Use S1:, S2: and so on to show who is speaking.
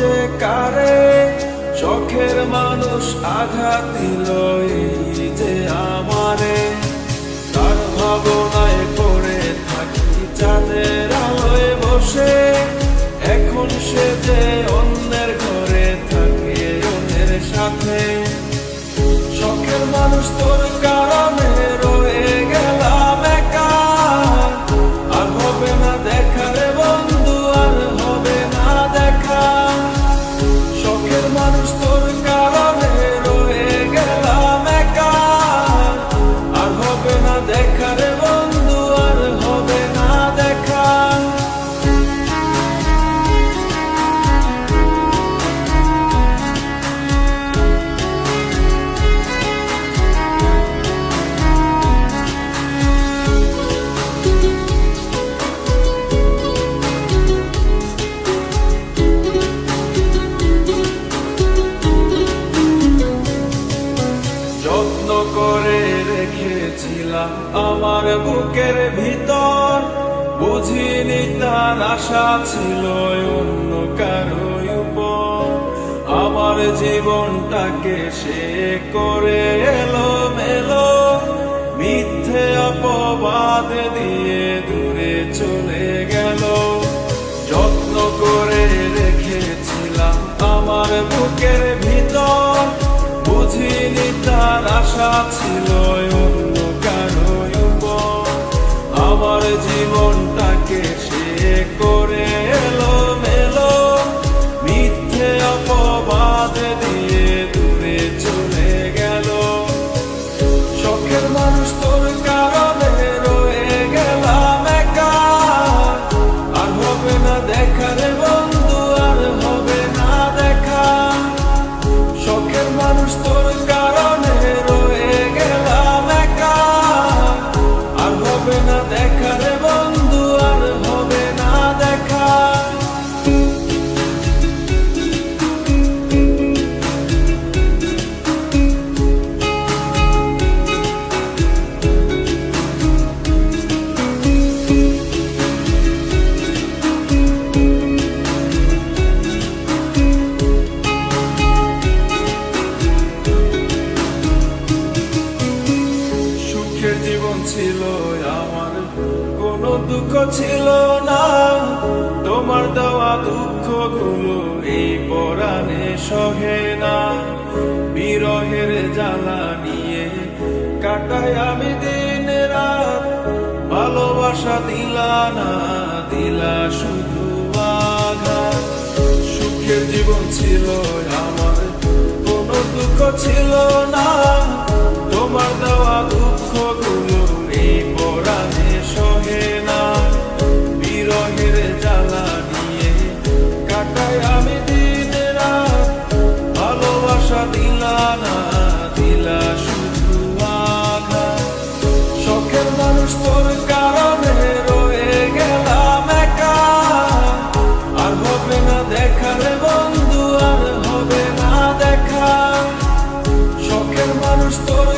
S1: যে কারে, শখের মানুষ আঘাত দিল এই যে আমারে। তার ভাবনায় পড়ে থাকি চাঁদের আলোয় বসে, এখন সে যে অন্যের ঘরে থাকে অন্যের সাথে। শখের মানুষ তোর কারণে রয়ে গেলাম একা, আর হবে না দেখা রে বন্ধু, আর হবে না দেখা। শখের মানুষ তোর কারণে রয়ে গেলাম একা, আর হবে না দেখা রে বন্ধু, আর হবে না দেখা। যত্ন করে রেখেছিলাম আমার বুকের ভিতর, বুঝিনি তার আশা ছিল অন্য কারো উপর। আমার জীবনটাকে সে করে এলো মেলো, মিথ্যে অপবাদ দিয়ে দূরে চলে গেল। যত্ন করে রেখেছিলাম আমার বুকের ভিতর, বুঝিনি তার আশা ছিল অন্য কারো উপর। আমার জীবনটাকে সে করে এলো মেলো, মিথ্যে অপবাদ দিয়ে দূরে চলে গেল। শখের মানুষ তোর কারণে রয়ে গেলাম একা, আর হবে না দেখা রে বন্ধু, আর হবে না দেখা। শখের মানুষ তোর কারণে রয়ে গেলাম একা, আর হবে না দেখা রে বন্ধু, আর হবে না দেখা। সুখের জীবন ছিল আমার, কোনো দুঃখ ছিল না। তোমার দেওয়া দুঃখগুলো এই পরাণে সহে না। বিরহের জ্বালা নিয়ে কাটাই আমি দিন রাত, ভালোবাসা দিলা না, দিলা শুধু আঘাত। সুখের জীবন ছিল আমার, কোনো দুঃখ ছিল না। তোমার দেওয়া দুঃখগুলো এই পরাণে সহে না। বিরহের জ্বালা নিয়ে কাটাই আমি দিন রাত, ভালোবাসা দিলা না, দিলা শুধু আঘাত। শখের মানুষ তোর কারণে রয়ে গেলাম একা, আর হবে না দেখা রে বন্ধু, আর হবে না দেখা। শখের মানুষ তোর